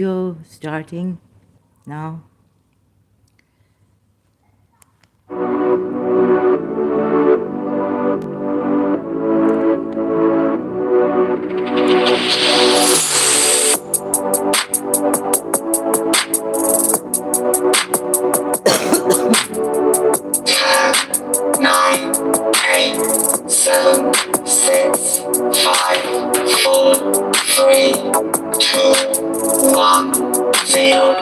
Video starting now. Nine, eight, seven, six, five, four, three, two, one, zero.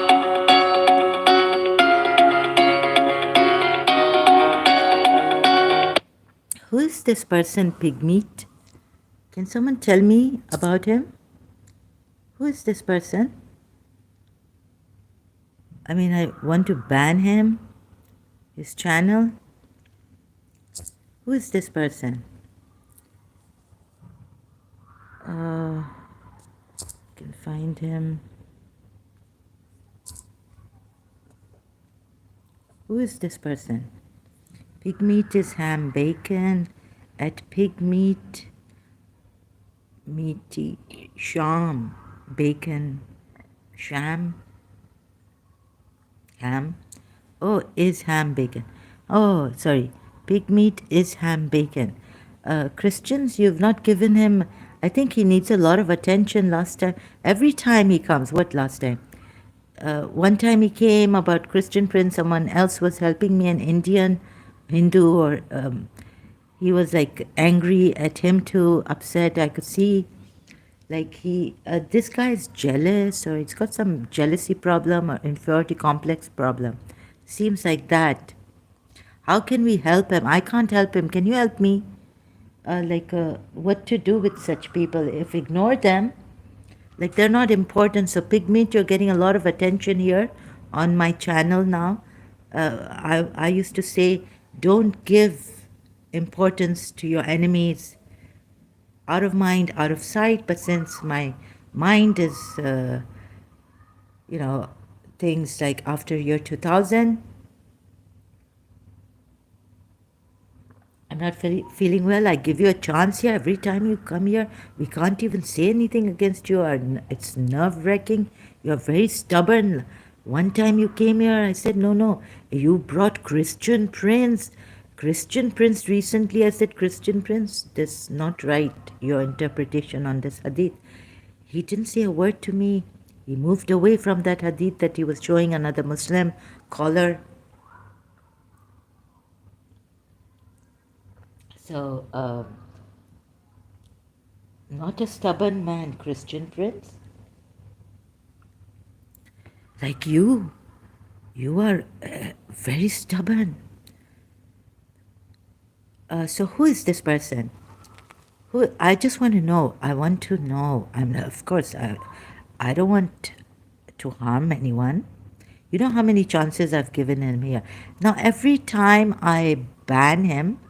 Who is this person, Pigmeat? Can someone tell me about him? Who is this person? I mean, I want to ban him, his channel. Who is this person? Can find him. Who is this person? Pigmeat is ham bacon at Pigmeat meaty sham bacon sham ham. Oh, is ham bacon. Oh, sorry. Pig meat is ham bacon. Christians, you've not given him. I think he needs a lot of attention last time. Every time he comes, what last time? One time he came about Christian Prince, someone else was helping me, an Indian, Hindu, or he was like angry at him too, upset. I could see like this guy is jealous, or he's got some jealousy problem or inferiority complex problem. Seems like that. How can we help him? I can't help him. Can you help me? What to do with such people? If ignore them, like they're not important. So Pigmeat, you're getting a lot of attention here on my channel now. I used to say, don't give importance to your enemies. Out of mind, out of sight. But since my mind is, things like after year 2000, I'm not feeling well. I give you a chance here. Every time you come here, we can't even say anything against you. It's nerve-wracking. You're very stubborn. One time you came here, I said, no, you brought Christian Prince. Christian Prince recently, I said, Christian Prince, that's not right, your interpretation on this hadith. He didn't say a word to me. He moved away from that hadith that he was showing another Muslim caller. So, not a stubborn man, Christian Prince. Like you are very stubborn. So who is this person? Who? I just want to know. I want to know. Of course, I don't want to harm anyone. You know how many chances I've given him here. Now, every time I ban him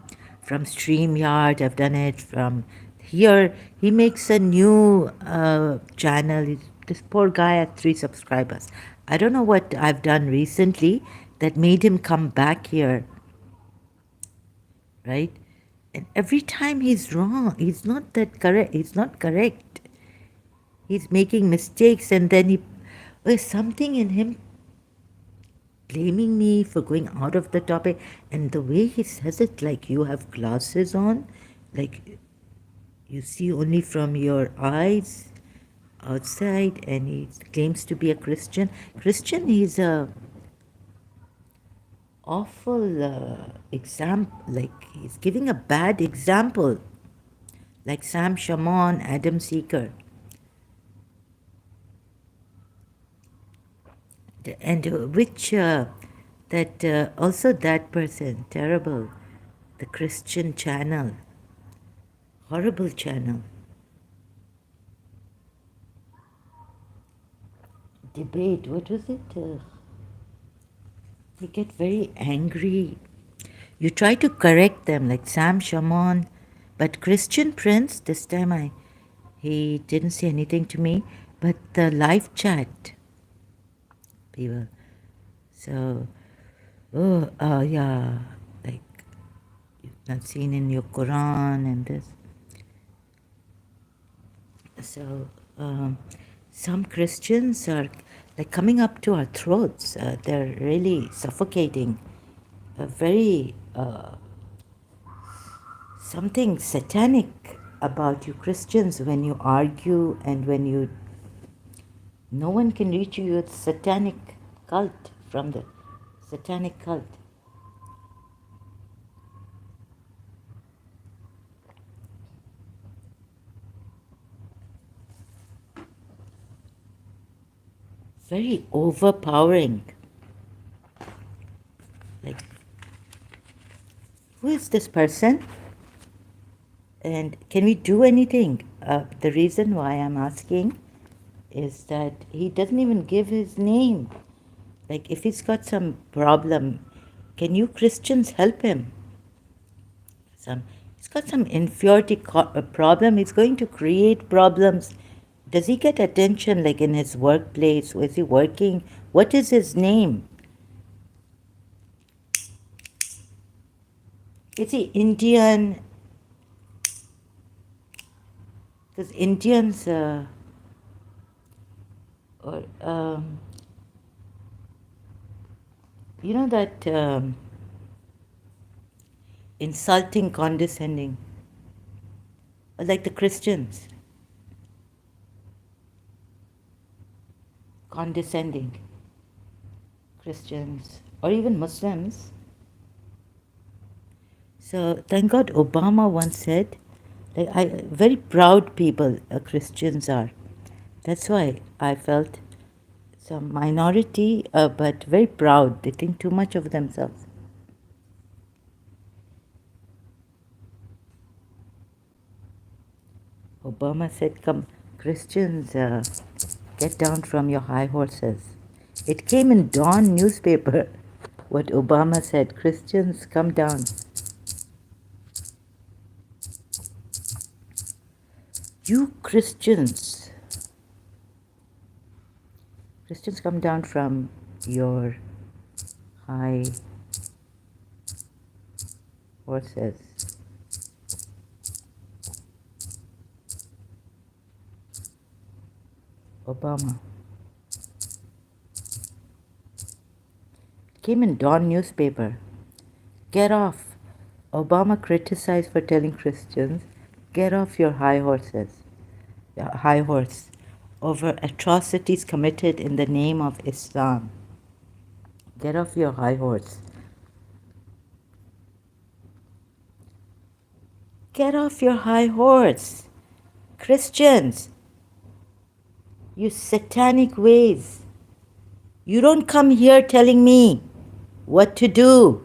from StreamYard, I've done it from here, he makes a new channel. This poor guy has 3 subscribers. I don't know what I've done recently that made him come back here, right? And every time he's wrong. He's not that correct. He's not correct. He's making mistakes, and then there's something in him blaming me for going out of the topic, and the way he says it, like you have glasses on, like you see only from your eyes outside, and he claims to be a Christian. He's a awful example, like he's giving a bad example, like Sam Shamoun, Adam Seeker. And also that person, terrible, the Christian channel, horrible channel. Debate, what was it? They get very angry. You try to correct them, like Sam Shamoun, but Christian Prince, this time he didn't say anything to me, but the live chat people. So, yeah, like you've not seen in your Quran and this. So, some Christians are like coming up to our throats. They're really suffocating. Very something satanic about you Christians when you argue and when you. No one can reach you. It's satanic cult from the satanic cult. Very overpowering. Like, who is this person? And can we do anything? The reason why I'm asking is that he doesn't even give his name. Like, if he's got some problem, can you Christians help him? He's got some inferiority problem. He's going to create problems. Does he get attention like in his workplace? Is he working? What is his name? Is he Indian? Because Indians, or you know that insulting, condescending, like the Christians, condescending Christians, or even Muslims. So thank God Obama once said, like, very proud people Christians are. That's why I felt some minority, but very proud. They think too much of themselves. Obama said, come, Christians, get down from your high horses. It came in Dawn newspaper, what Obama said, Christians, come down. You Christians, come down from your high horses. Obama. Came in Dawn newspaper. Get off. Obama criticized for telling Christians, get off your high horses. High horse. Over atrocities committed in the name of Islam. Get off your high horse. Get off your high horse. Christians, you satanic ways. You don't come here telling me what to do.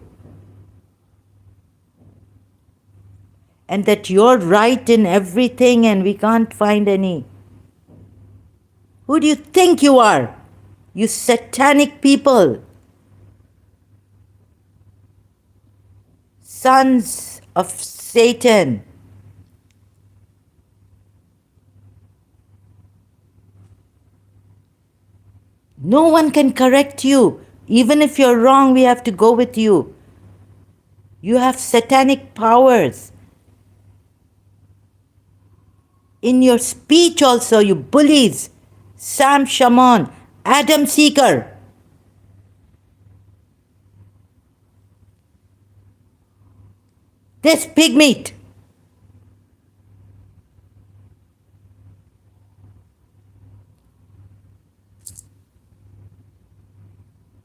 And that you're right in everything and we can't find any. Who do you think you are? You satanic people. Sons of Satan. No one can correct you. Even if you're wrong, we have to go with you. You have satanic powers. In your speech also, you bullies. Sam Shamoun, Adam Seeker. This pig meat.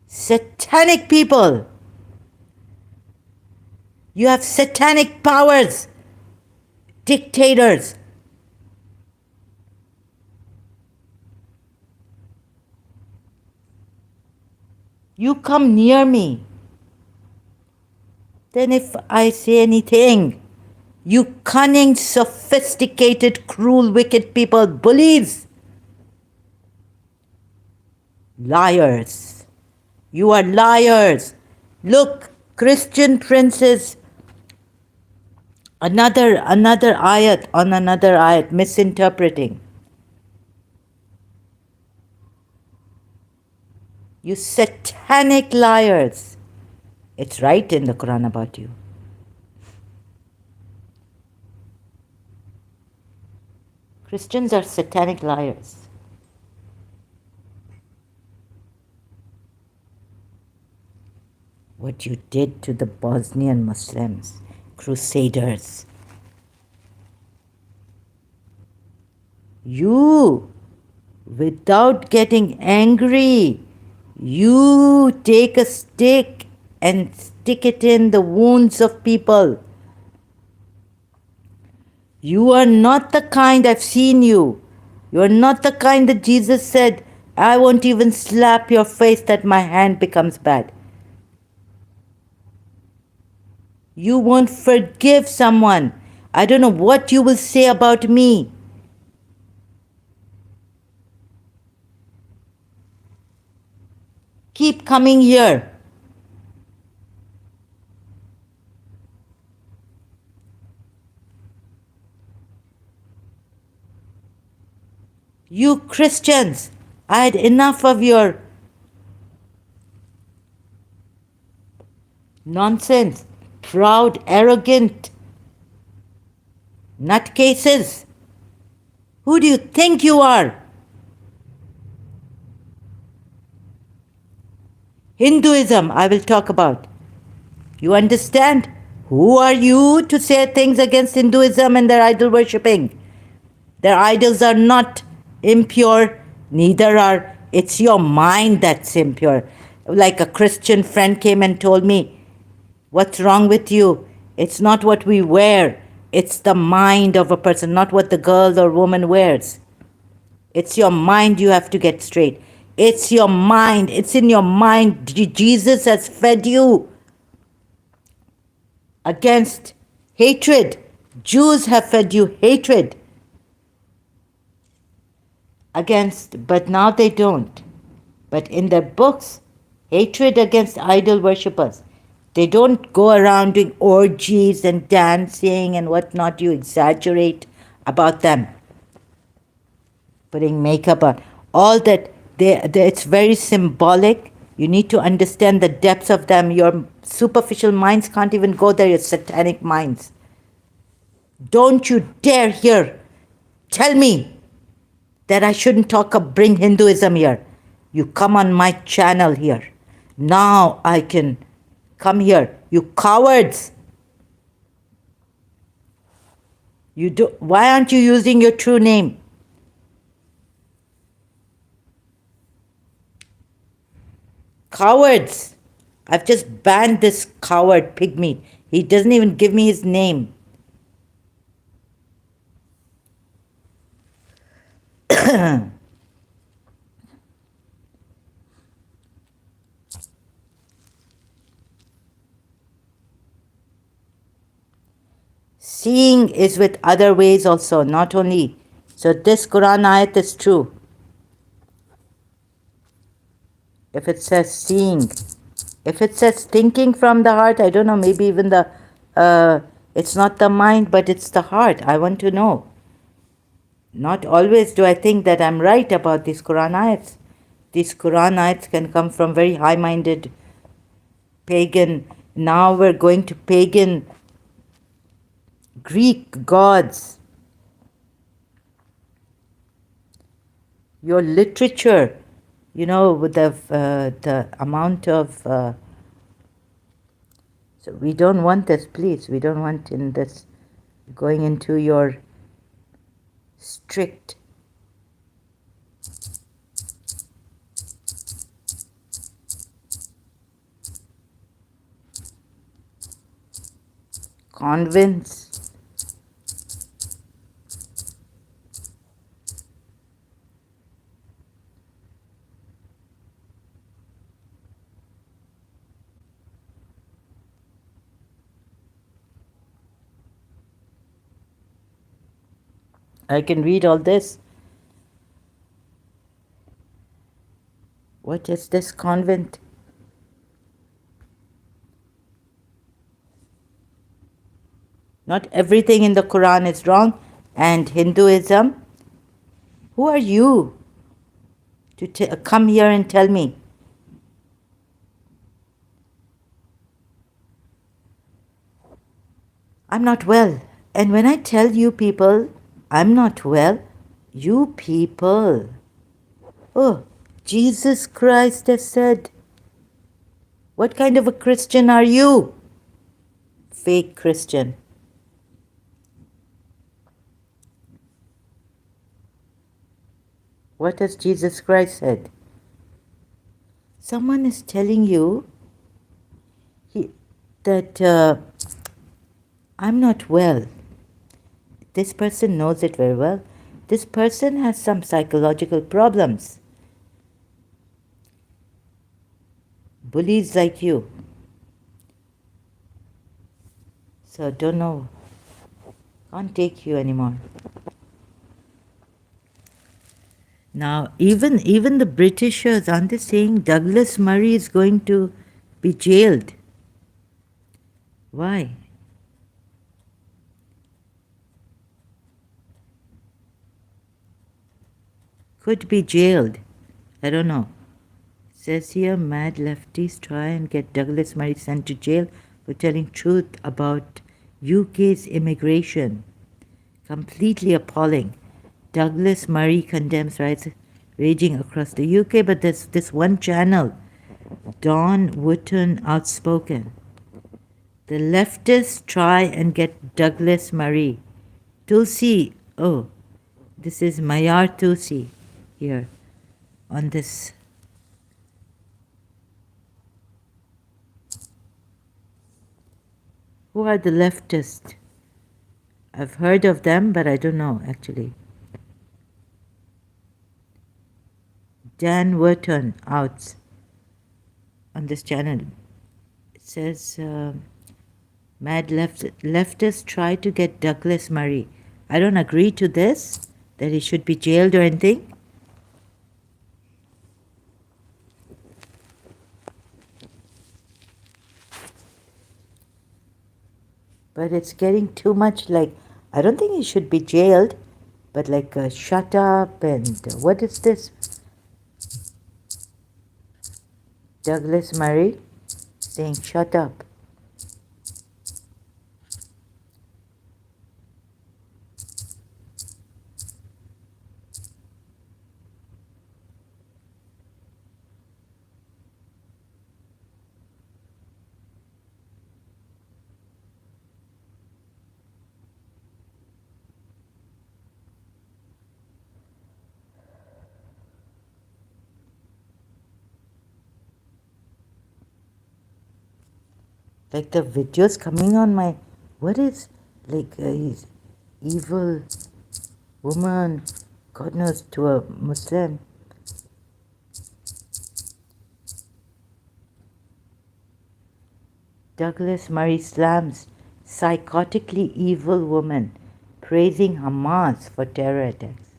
Satanic people. You have satanic powers. Dictators. You come near me. Then if I say anything, you cunning, sophisticated, cruel, wicked people, bullies. Liars. You are liars. Look, Christian princes, another ayat on another ayat, misinterpreting. You satanic liars. It's right in the Quran about you. Christians are satanic liars. what you did to the Bosnian Muslims, crusaders. You, without getting angry, you take a stick and stick it in the wounds of people. You are not the kind, I've seen you. You are not the kind that Jesus said, I won't even slap your face that my hand becomes bad. You won't forgive someone. I don't know what you will say about me. Keep coming here. You Christians, I had enough of your nonsense. Proud, arrogant nutcases. Who do you think you are? Hinduism, I will talk about. You understand? Who are you to say things against Hinduism and their idol worshipping? Their idols are not impure, neither are. It's your mind that's impure. Like a Christian friend came and told me, what's wrong with you? It's not what we wear, it's the mind of a person, not what the girl or woman wears. It's your mind you have to get straight. It's your mind. It's in your mind. Jesus has fed you against hatred. Jews have fed you hatred against, but now they don't. But in their books, hatred against idol worshippers. They don't go around doing orgies and dancing and whatnot. You exaggerate about them. Putting makeup on. All that, it's very symbolic. You need to understand the depths of them. Your superficial minds can't even go there, your satanic minds. Don't you dare here tell me that I shouldn't bring Hinduism here. You come on my channel here. Now I can come here. You cowards. Why aren't you using your true name? Cowards. I've just banned this coward pygmy. He doesn't even give me his name. Seeing is with other ways also, not only. So this Quran ayat is true. If it says seeing, if it says thinking from the heart, I don't know, maybe even it's not the mind, but it's the heart. I want to know. Not always do I think that I'm right about these Quran ayats. These Quran ayats can come from very high-minded pagan. Now we're going to pagan Greek gods. Your literature, with the amount of... so we don't want this, please. We don't want in this going into your strict convents. I can read all this. What is this convent? Not everything in the Quran is wrong. And Hinduism, who are you to come here and tell me? I'm not well. And when I tell you people, I'm not well, you people, oh, Jesus Christ has said, What kind of a Christian are you? Fake Christian. What has Jesus Christ said? Someone is telling you that I'm not well. This person knows it very well. This person has some psychological problems. Bullies like you. So don't know. Can't take you anymore. Now, even the Britishers, aren't they saying Douglas Murray is going to be jailed? Why? Could be jailed. I don't know. Says here, mad lefties try and get Douglas Murray sent to jail for telling truth about UK's immigration. Completely appalling. Douglas Murray condemns riots raging across the UK, but there's this one channel, Don Wootton Outspoken. The leftists try and get Douglas Murray. Tulsi, oh, this is Mayar Tulsi here on this. Who are the leftists? I've heard of them, but I don't know actually. Dan Wharton out on this channel. It says, mad leftists try to get Douglas Murray. I don't agree to this, that he should be jailed or anything. But it's getting too much like, I don't think he should be jailed, but like shut up and what is this? Douglas Murray saying shut up. Like the videos coming on my, what is, like he's evil woman, God knows, to a Muslim. Douglas Murray slams psychotically evil woman, praising Hamas for terror attacks.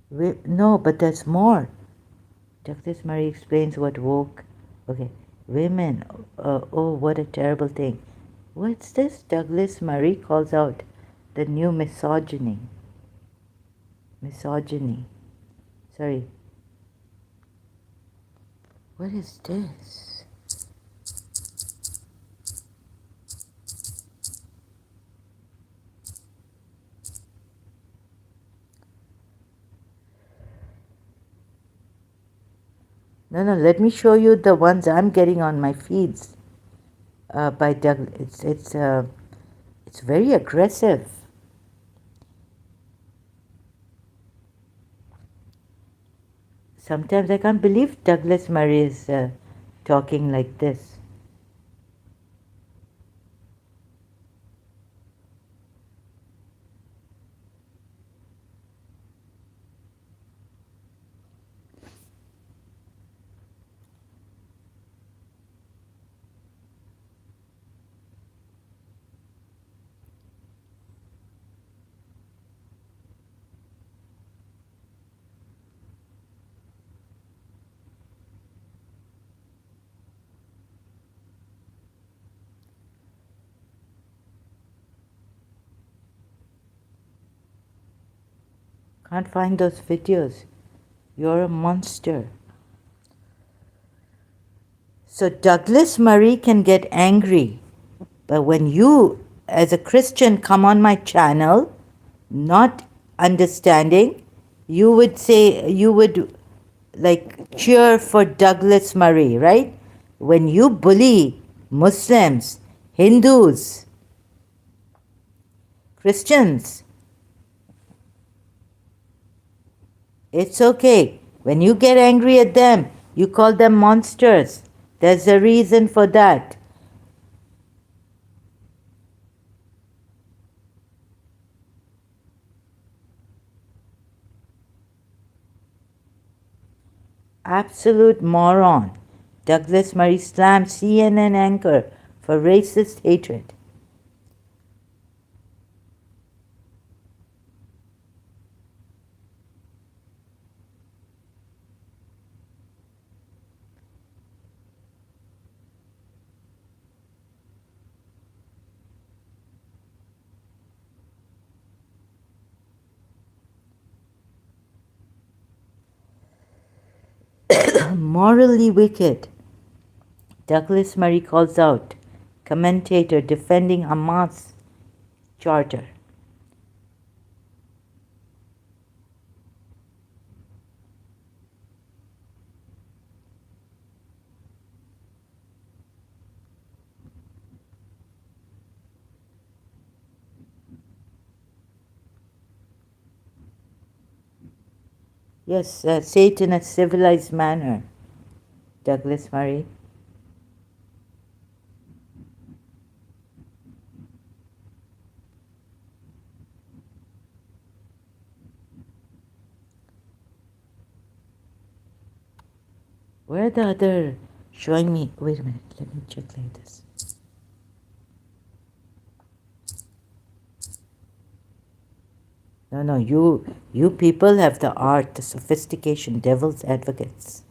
No, but there's more. Douglas Murray explains what woke. Okay. Women, oh, what a terrible thing. What's this? Douglas Murray calls out the new misogyny. Misogyny. Sorry. What is this? No, let me show you the ones I'm getting on my feeds by Douglas. It's very aggressive. Sometimes I can't believe Douglas Murray is talking like this. Can't find those videos. You're a monster. So Douglas Murray can get angry. But when you, as a Christian, come on my channel, not understanding, you would say, you would like cheer for Douglas Murray, right? when you bully Muslims, Hindus, Christians, it's okay. When you get angry at them, you call them monsters. There's a reason for that. Absolute moron. Douglas Murray slammed CNN anchor for racist hatred. Morally wicked. Douglas Murray calls out commentator defending Hamas charter. Yes, say it in a civilized manner, Douglas Murray. Where are the other showing me? Wait a minute, let me check like this. No, you people have the art, the sophistication, devil's advocates.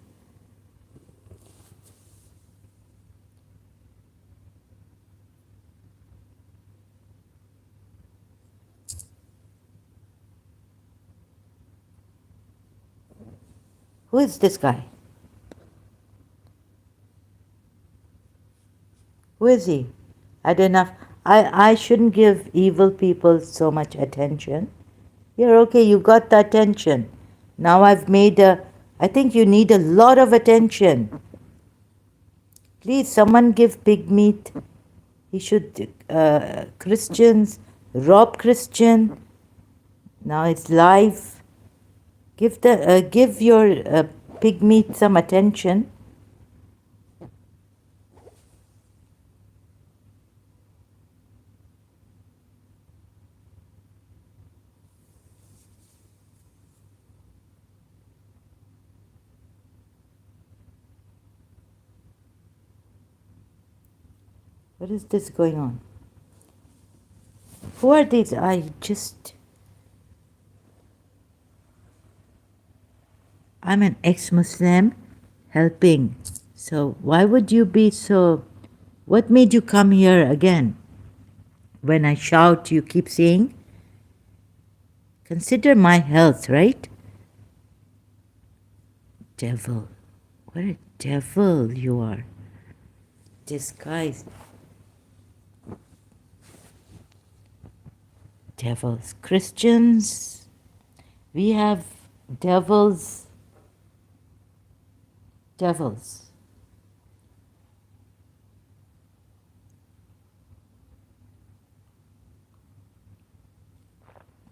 Who is this guy? Who is he? I don't know. I shouldn't give evil people so much attention. You're okay, you got the attention. Now I've made I think you need a lot of attention. Please, someone give pig meat. He should, Christians, rob Christian. Now it's live. Give your pig meat some attention. What is this going on? Who are these? I'm an ex-Muslim helping. So why would you be so... What made you come here again? When I shout, you keep saying? Consider my health, right? Devil. What a devil you are. Disguised. Devils. Christians, we have devils. Devils.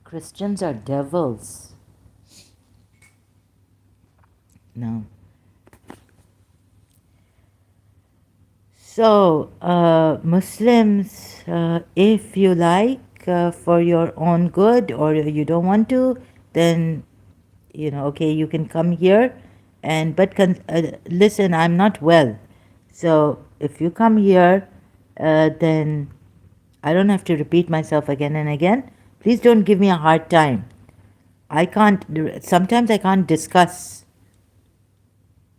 Christians are devils. No. So, Muslims, if you like, for your own good, or you don't want to, then, okay, you can come here. But listen, I'm not well. So, if you come here, then I don't have to repeat myself again and again. Please don't give me a hard time. Sometimes I can't discuss.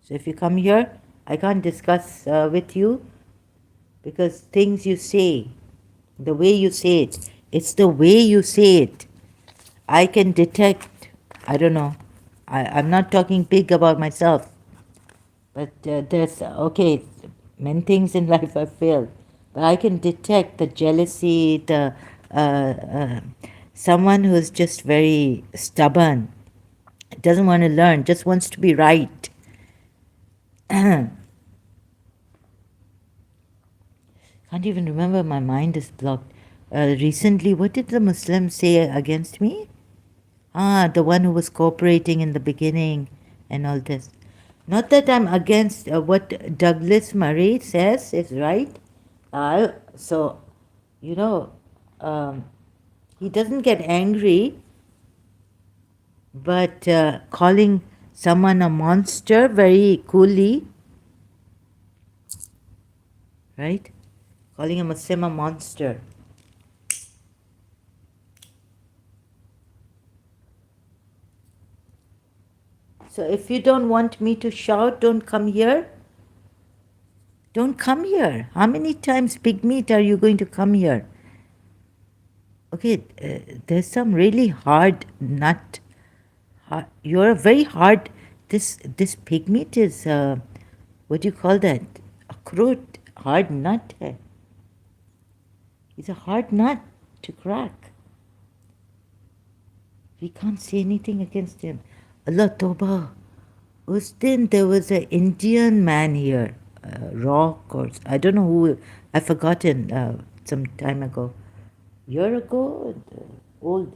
So if you come here, I can't discuss with you because things you say, the way you say it, it's the way you say it. I can detect, I don't know, I'm not talking big about myself, but okay, many things in life have failed, but I can detect the jealousy, someone who's just very stubborn, doesn't want to learn, just wants to be right. Can't even remember, my mind is blocked. Recently, what did the Muslims say against me? The one who was cooperating in the beginning and all this. Not that I'm against what Douglas Murray says is right. So, you know, um, he doesn't get angry, but calling someone a monster very coolly, right? Calling a Muslim a monster. So if you don't want me to shout, don't come here. Don't come here. How many times, Big Meat, are you going to come here? Okay, there's some really hard nut. You're a very hard. This Pig Meat is what do you call that? Akhroot, hard nut. Hai. He's a hard nut to crack. We can't say anything against him. Allah Toba. Us din there was an Indian man here, Rock or I don't know who. I've forgotten some time ago. Year ago, old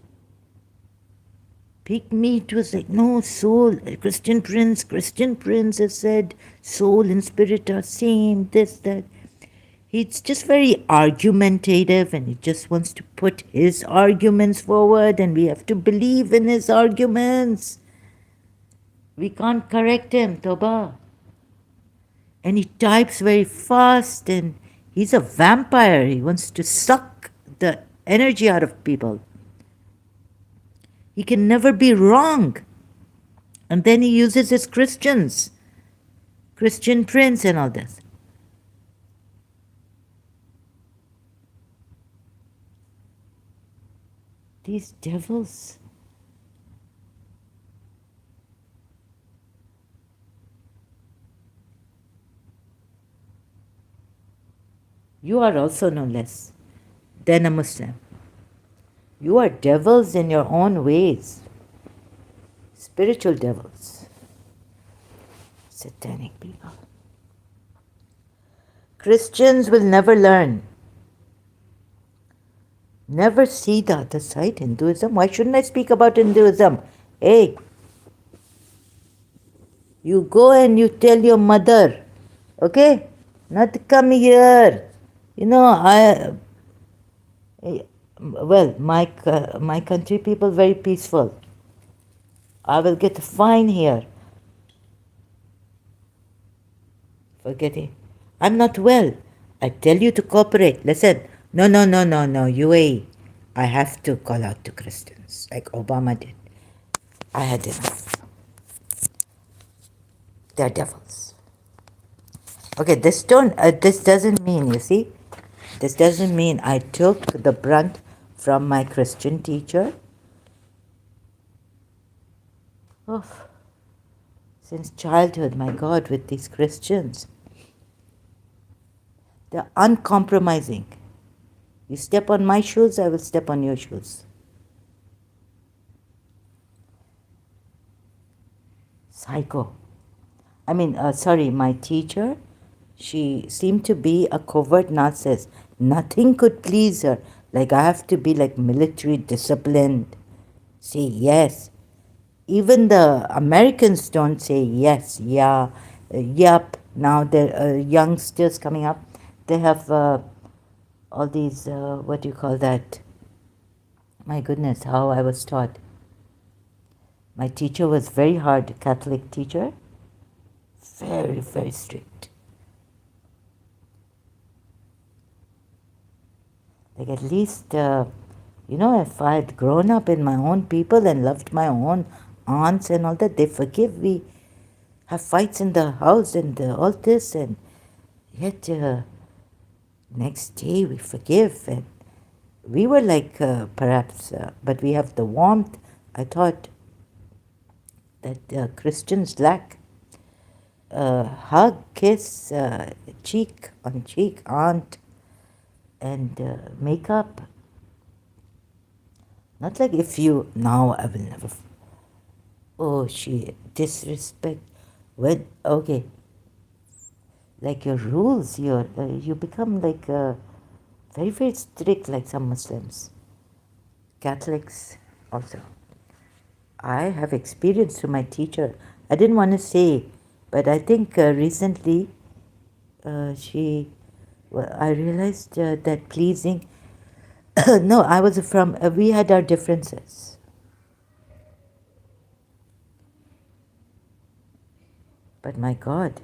Pig Meat was like, no, soul, Christian Prince has said soul and spirit are same, this, that. He's just very argumentative and he just wants to put his arguments forward and we have to believe in his arguments. We can't correct him, Toba. And he types very fast and he's a vampire. He wants to suck the energy out of people. He can never be wrong. And then he uses his Christians, Christian Prince and all this. These devils. You are also no less than a Muslim. You are devils in your own ways. Spiritual devils. Satanic people. Christians will never learn. Never see the other side, Hinduism. Why shouldn't I speak about Hinduism? Hey, you go and you tell your mother, okay? Not to come here. You know, my country people very peaceful. I will get a fine here. Forget it. I'm not well. I tell you to cooperate. Listen, no, UAE. I have to call out to Christians like Obama did. I had enough. They're devils. Okay, this doesn't mean, you see, this doesn't mean I took the brunt from my Christian teacher. Oh, since childhood, my God, with these Christians. They're uncompromising. You step on my shoes, I will step on your shoes. Psycho. My teacher, she seemed to be a covert narcissist. Nothing could please her. Like I have to be like military disciplined. Say yes. Even the Americans don't say yes, yeah, yup. Now the youngsters coming up, they have all these, what do you call that? My goodness, how I was taught. My teacher was very hard, Catholic teacher. Very, very strict. Like at least, if I had grown up in my own people and loved my own aunts and all that, they forgive. We have fights in the house and all this, and yet next day we forgive. And we were like perhaps, but we have the warmth, I thought, that Christians lack. Hug, kiss, cheek on cheek, aunt, and make up. Not like if you, now I will never, she disrespect. Okay, like your rules, you become like very, very strict like some Muslims. Catholics also. I have experience through my teacher. I didn't want to say, but I think recently I realized that pleasing, no, I was from, we had our differences. But my God,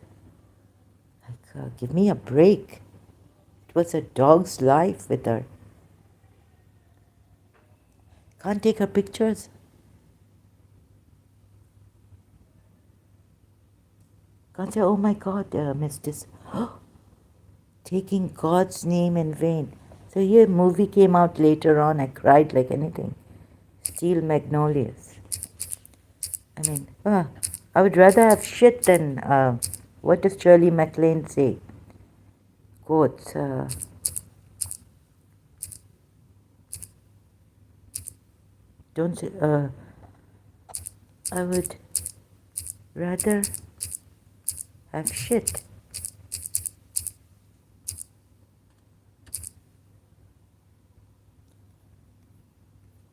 like, give me a break. It was a dog's life with her. Can't take her pictures. Can't say, oh my God, Miss this. Taking God's name in vain. So here, movie came out later on. I cried like anything. Steel Magnolias. I mean, I would rather have shit than, what does Shirley MacLaine say? Quotes, don't say, I would rather have shit.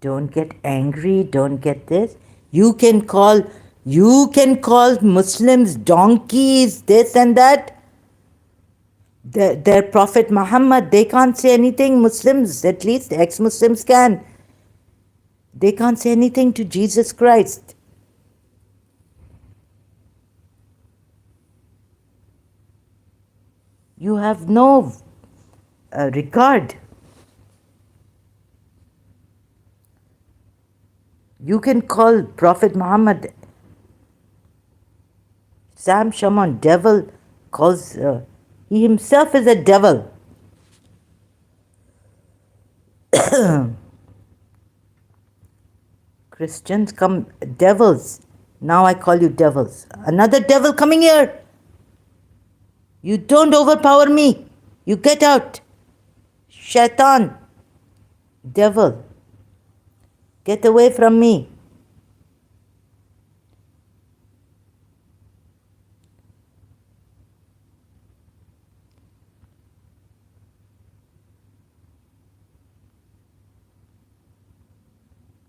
Don't get angry, don't get this. You can call Muslims donkeys, this and that. Their Prophet Muhammad, they can't say anything. Muslims, at least ex-Muslims can. They can't say anything to Jesus Christ. You have no regard. You can call Prophet Muhammad Sam Shaman, devil, calls, he himself is a devil. Christians come, devils. Now I call you devils. Another devil coming here. You don't overpower me. You get out. Shaitan. Devil. Get away from me.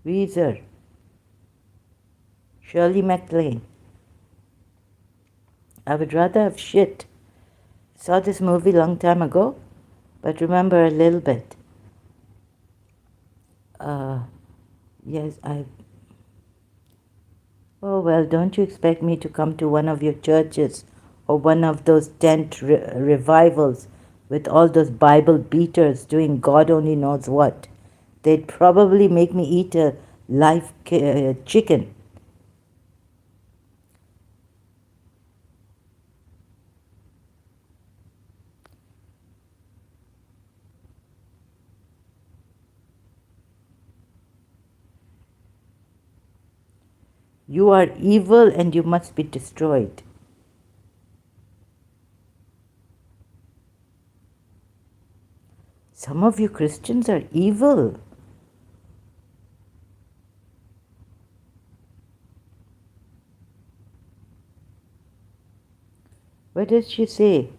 Weezer. Shirley MacLaine. I would rather have shit. Saw this movie long time ago, but remember a little bit. Yes, oh well, don't you expect me to come to one of your churches or one of those tent revivals with all those Bible beaters doing God only knows what. They'd probably make me eat a live chicken. You are evil and you must be destroyed. Some of you Christians are evil. What does she say?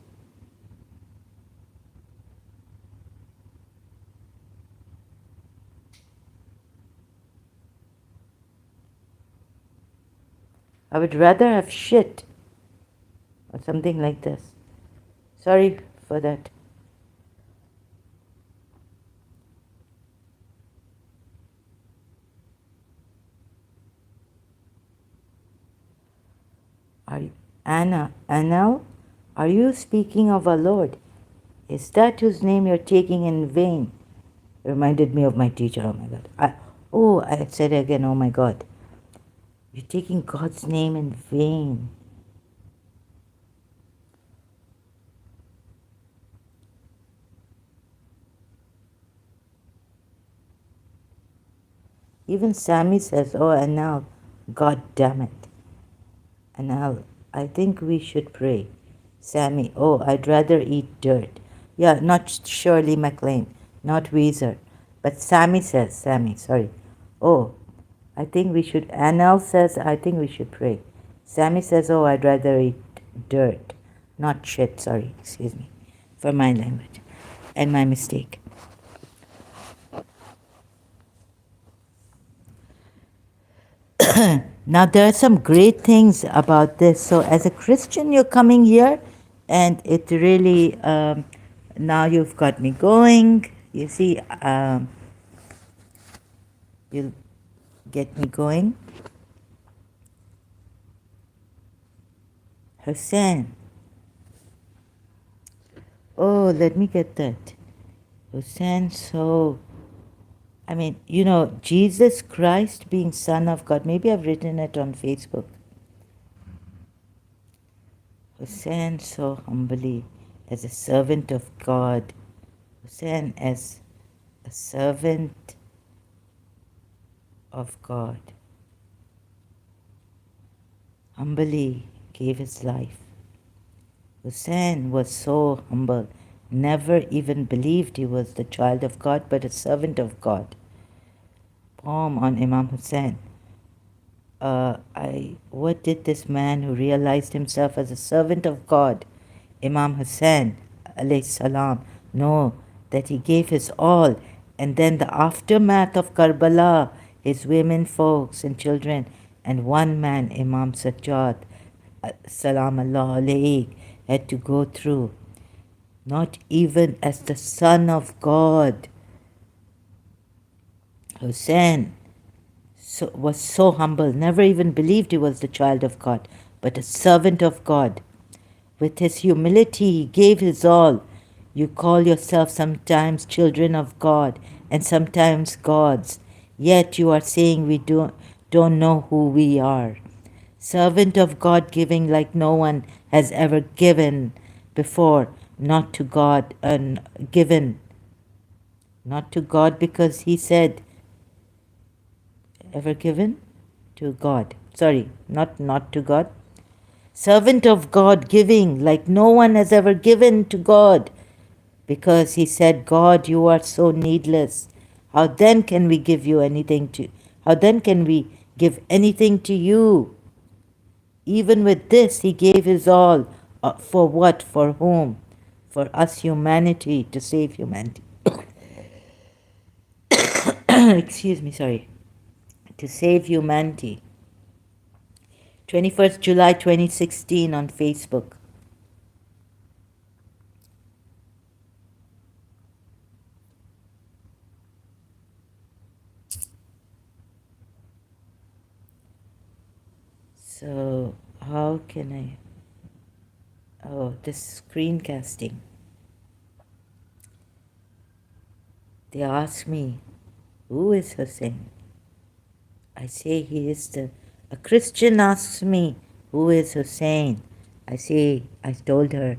I would rather have shit or something like this. Sorry for that. Anal, are you speaking of our Lord? Is that whose name you're taking in vain? Reminded me of my teacher. Oh my God. I said again, oh my God. You're taking God's name in vain. Even Sammy says, oh, Anal, God damn it. Anal, I think we should pray. Sammy, oh, I'd rather eat dirt. Yeah, not Shirley MacLaine, not Weezer. But Sammy says, sorry. Oh, I think we should, Anal says, I think we should pray. Sammy says, oh, I'd rather eat dirt. Not shit, sorry, excuse me, for my language and my mistake. Now, there are some great things about this. So, as a Christian, you're coming here, and it really, now you've got me going. You see, you'll get me going. Hussein. Oh, let me get that. Hussein, so, I mean, you know, Jesus Christ being Son of God. Maybe I've written it on Facebook. Hussein so humbly as a servant of God. Hussein as a servant of God. Humbly gave his life. Hussein was so humble, never even believed he was the child of God, but a servant of God. Poem on Imam Hussein. What did this man who realized himself as a servant of God, Imam Hussein, alayhi salam, know? That he gave his all, and then the aftermath of Karbala, his women, folks, and children, and one man, Imam Sajjad, salam Allah alayhi, had to go through. Not even as the Son of God, Hussein was so humble, never even believed he was the child of God, but a servant of God. With his humility, he gave his all. You call yourself sometimes children of God and sometimes gods, yet you are saying we don't know who we are. Servant of God, giving like no one has ever given before, not to God, given not to God, because he said, ever given to God. Sorry, not to God. Servant of God, giving like no one has ever given to God, because he said, God, you are so needless. How then can we give you anything to? How then can we give anything to you? Even with this, he gave his all. For what? For whom? For us, humanity, to save humanity. Excuse me, sorry. To save humanity. 21st July 2016 on Facebook. So, how can I? Oh, this screencasting. They ask me, who is Hussein? I say he is the. A Christian asks me, who is Hussein? I say, I told her,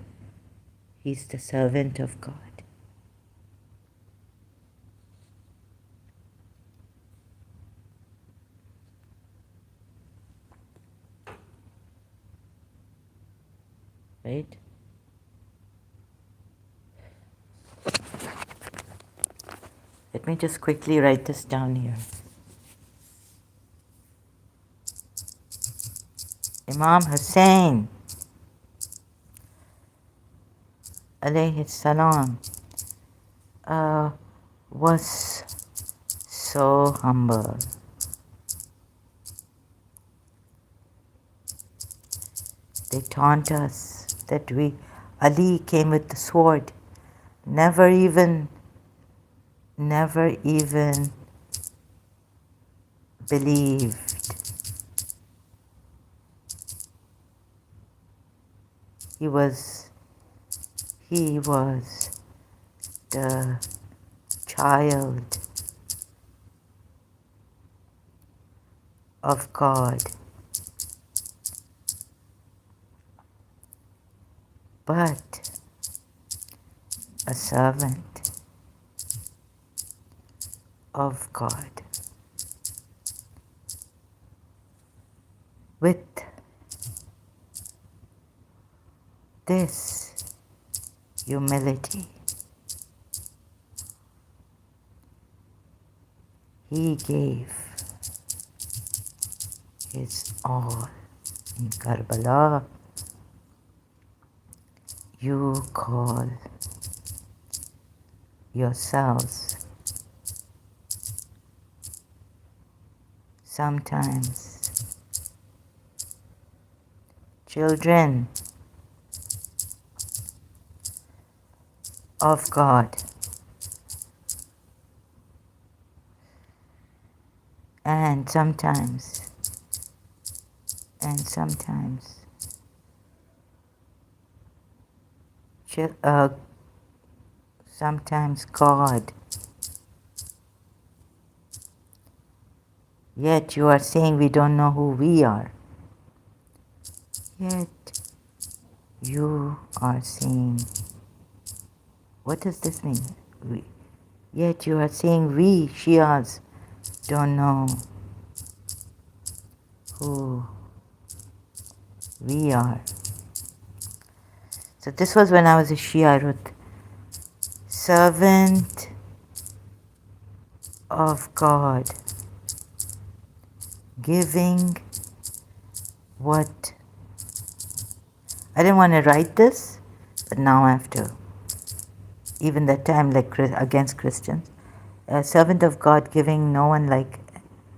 he's the servant of God. Right? Let me just quickly write this down here. Imam Hussein, alayhi salam, was so humble. They taunt us that Ali came with the sword, never even believed. He was the child of God, but a servant of God. With this humility, he gave his all in Karbala. you call yourselves sometimes children of God, and sometimes sometimes God. Yet you are saying we don't know who we are. Yet you are saying, what does this mean? Yet you are saying we, Shias, don't know who we are. So this was when I was a Shia. I wrote, servant of God, giving what... I didn't want to write this, but now I have to. Even that time, like against Christians. A servant of God giving no one like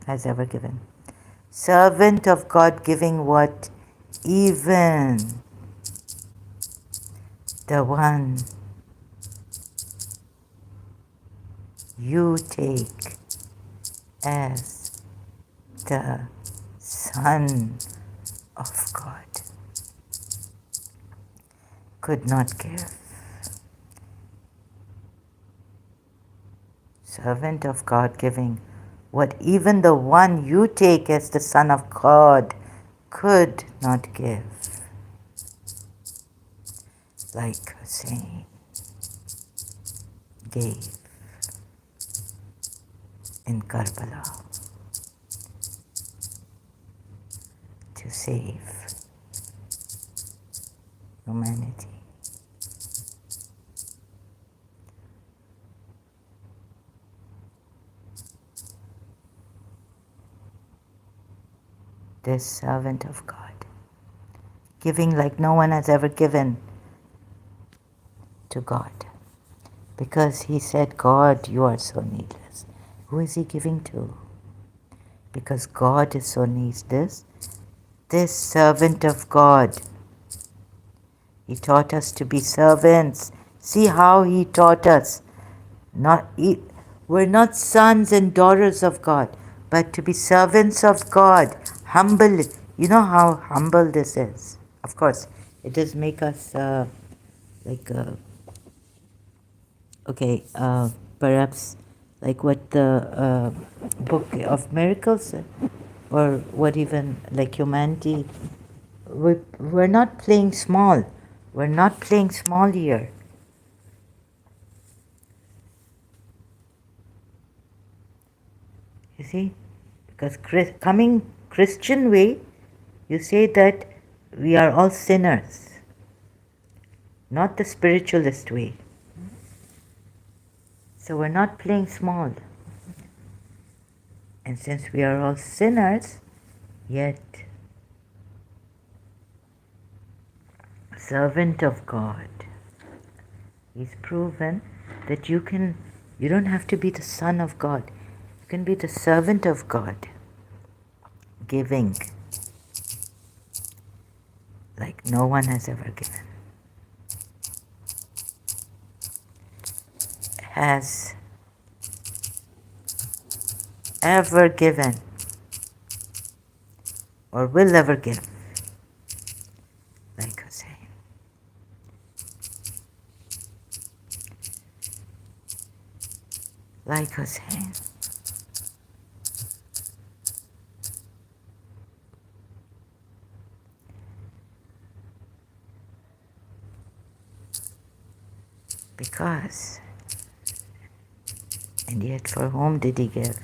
has ever given. Servant of God giving what even the one you take as the Son of God could not give. Servant of God giving what even the one you take as the Son of God could not give. Like Hussein gave in Karbala to save humanity. This servant of God, giving like no one has ever given to God. Because he said, God, you are so needless. Who is he giving to? Because God is so needless. This servant of God, he taught us to be servants. See how he taught us. We're not sons and daughters of God, but to be servants of God. Humble. You know how humble this is. Of course, it does make us perhaps like what the Book of Miracles, or what even like humanity. We're not playing small. We're not playing small here. You see, because coming Christian way, you say that we are all sinners, not the spiritualist way. So we're not playing small. And since we are all sinners, yet servant of God, he's proven that you don't have to be the son of God. You can be the servant of God, giving like no one has ever given. Has ever given or will ever give, like Hussein. Like Hussein. Because, and yet for whom did he give?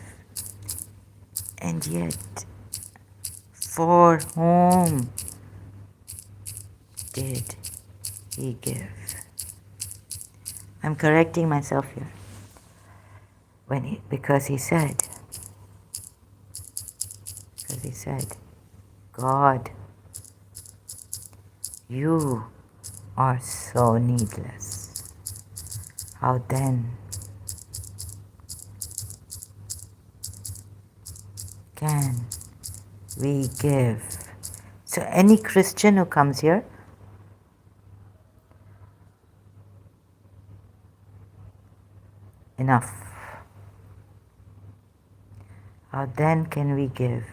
And yet, for whom did he give? I'm correcting myself here. Because he said, God, you are so needless. How then can we give? So any Christian who comes here, enough. How then can we give?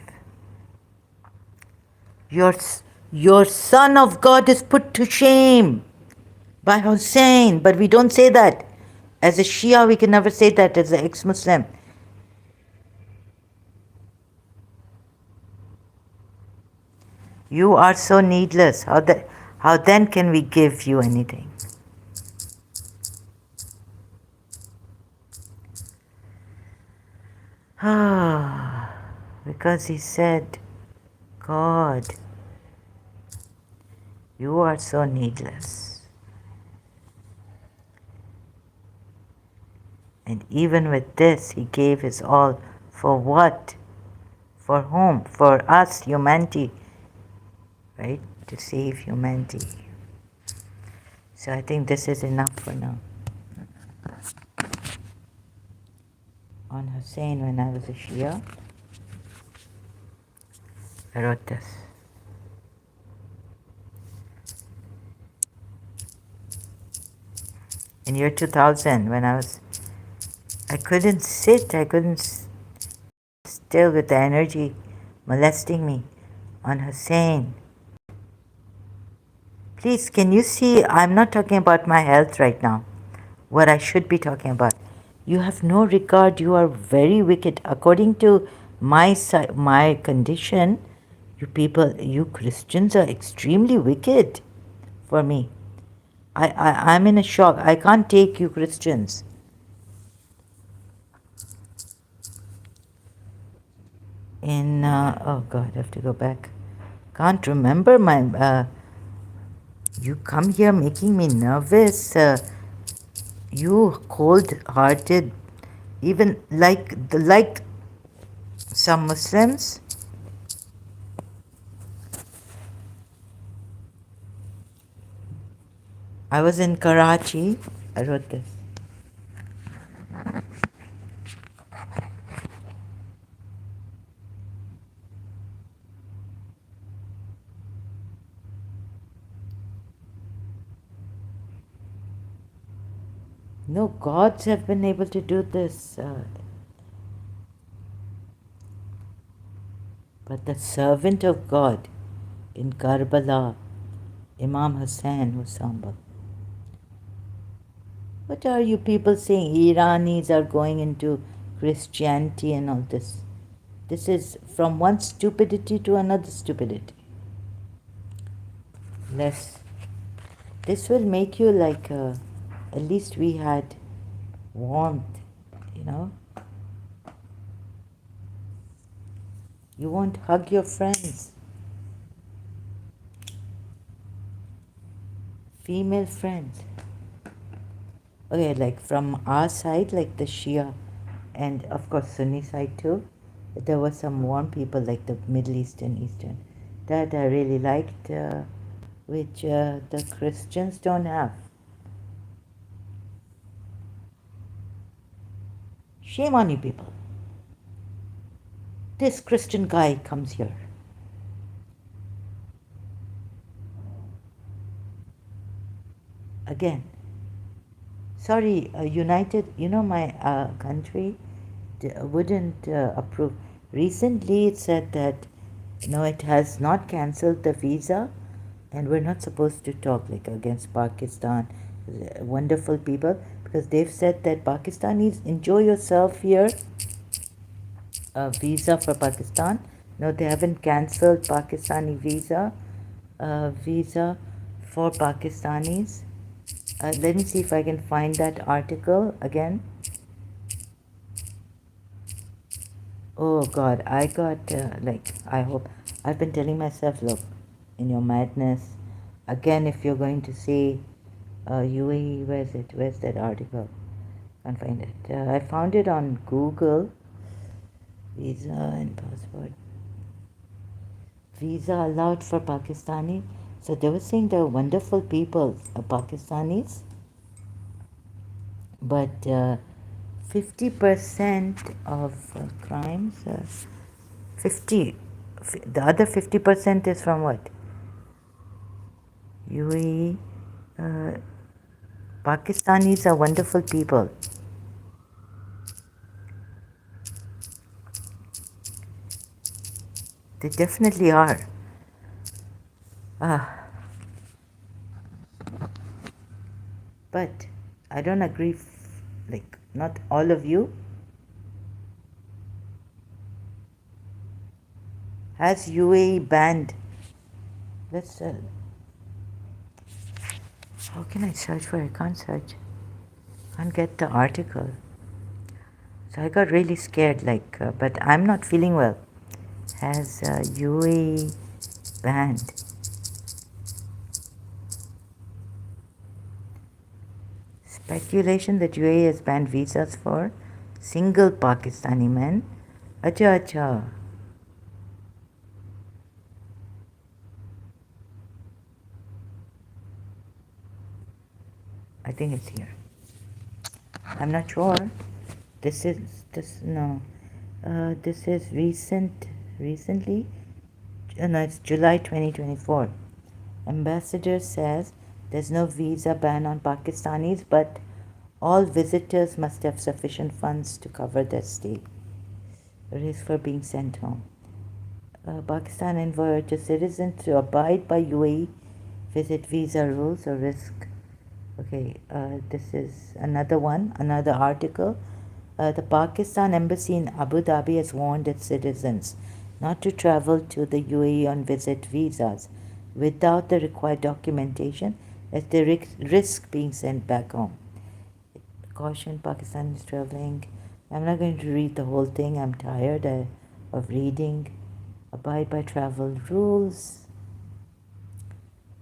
Your, your Son of God is put to shame by Hussein, but we don't say that. As a Shia, we can never say that as an ex-Muslim. You are so needless. How then can we give you anything? Ah, because he said, God, you are so needless. And even with this, he gave his all. For what? For whom? For us, humanity, right? To save humanity. So I think this is enough for now. On Hussein, when I was a Shia, I wrote this. In year 2000, when I couldn't sit, I couldn't still with the energy molesting me on Hussein. Please, can you see, I'm not talking about my health right now, what I should be talking about. You have no regard, you are very wicked. According to my condition, you people, you Christians are extremely wicked for me. I'm in a shock. I can't take you Christians. Oh God, I have to go back. Can't remember my, you come here making me nervous. You cold-hearted, even like some Muslims. I was in Karachi. I wrote this. No gods have been able to do this. But the servant of God in Karbala, Imam Hussain, was humble. What are you people saying? Iranis are going into Christianity and all this. This is from one stupidity to another stupidity. Less. This will make you like, at least we had warmth, you know. You won't hug your friends. Female friends. Okay, like from our side, like the Shia and of course Sunni side too, there were some warm people like the Middle Eastern, that I really liked, which the Christians don't have. Shame on you people. This Christian guy comes here. Again, sorry, United, my country wouldn't approve. Recently it said that, it has not cancelled the visa and we're not supposed to talk like against Pakistan. Wonderful people, because they've said that Pakistanis, enjoy yourself here. A visa for Pakistan. No, they haven't cancelled Pakistani visa for Pakistanis. Let me see if I can find that article again. Oh God, I got I hope, I've been telling myself, look, in your madness, again, if you're going to say UAE, where's that article? Can't find it. I found it on Google. Visa and passport. Visa allowed for Pakistani. So they were saying they're wonderful people, Pakistanis, but 50% of crimes, 50, the other 50% is from what? UAE. Uh, Pakistanis are wonderful people. They definitely are. Ah, but I don't agree, like, not all of you. Has UAE banned? Let's, how can I search for it? I can't search. Can't get the article. So I got really scared, like, but I'm not feeling well. Has UAE banned? Speculation that UAE has banned visas for single Pakistani men. Acha acha. I think it's here. I'm not sure. This is this no. This is recently. No, it's July 2024. Ambassador says there's no visa ban on Pakistanis, but all visitors must have sufficient funds to cover their stay. Risk for being sent home. Pakistan encourages citizens to abide by UAE visit visa rules or risk. Okay, this is another one, another article. The Pakistan embassy in Abu Dhabi has warned its citizens not to travel to the UAE on visit visas without the required documentation, as they risk being sent back home. Caution Pakistanis traveling. I'm not going to read the whole thing, I'm tired of reading. Abide by travel rules.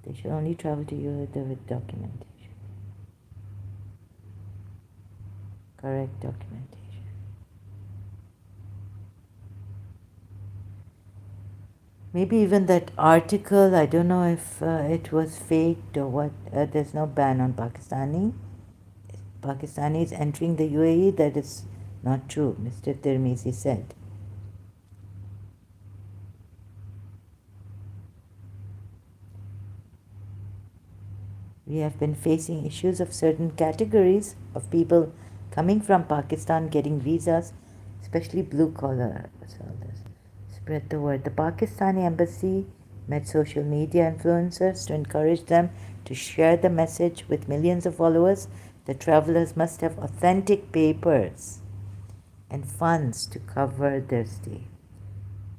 They should only travel to UAE with documentation. Correct documentation. Maybe even that article, I don't know if it was faked or what. There's no ban on Pakistanis entering the UAE. That is not true, Mr. Tirmizi said. We have been facing issues of certain categories of people coming from Pakistan getting visas, especially blue collar. Spread the word. The Pakistani embassy met social media influencers to encourage them to share the message with millions of followers. The travelers must have authentic papers and funds to cover their stay.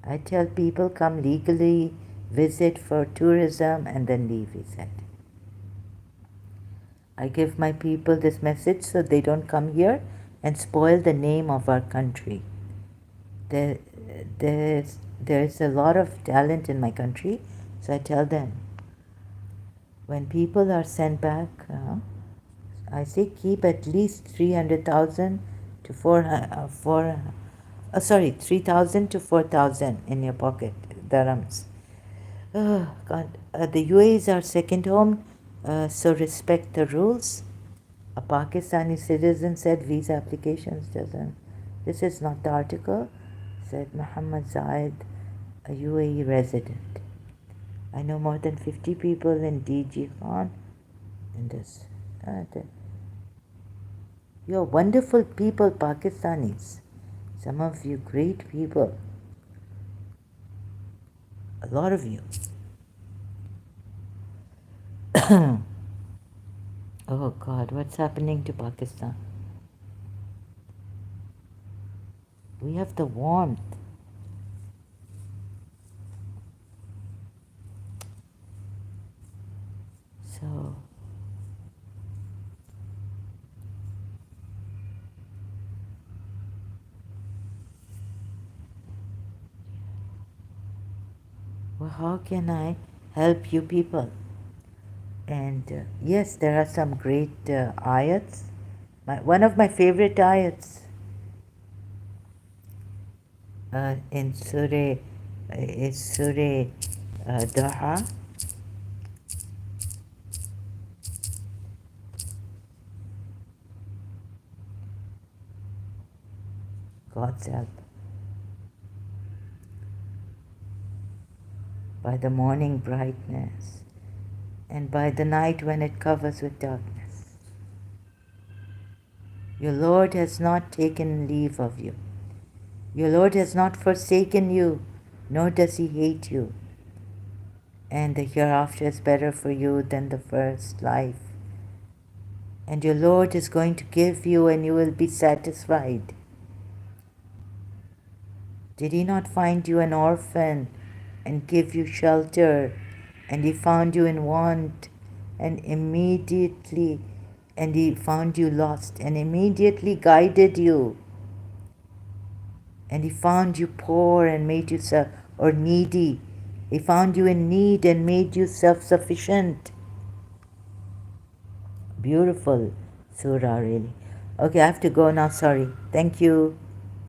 I tell people come legally, visit for tourism, and then leave, he said. I give my people this message so they don't come here and spoil the name of our country. There's a lot of talent in my country, so I tell them when people are sent back, I say keep at least 300,000 to 3,000 to 4,000 in your pocket, dirhams. Oh, God. The UAE is our second home, so respect the rules. A Pakistani citizen said visa applications doesn't. This is not the article. Said Muhammad Zaid, a UAE resident. I know more than 50 people in DG Khan in this. You're wonderful people, Pakistanis. Some of you great people. A lot of you. Oh God, what's happening to Pakistan? We have the warmth. So, well, how can I help you people? And yes, there are some great ayats. One of my favorite ayats in Surah is Surah Duha. God's help. By the morning brightness, and by the night when it covers with darkness. Your Lord has not taken leave of you. Your Lord has not forsaken you, nor does he hate you. And the hereafter is better for you than the first life. And your Lord is going to give you, and you will be satisfied. Did he not find you an orphan and give you shelter? And he found you in want, and he found you lost, and immediately guided you. And he found you poor and made you or needy. He found you in need and made you self-sufficient. Beautiful surah, really. Okay, I have to go now. Sorry. Thank you.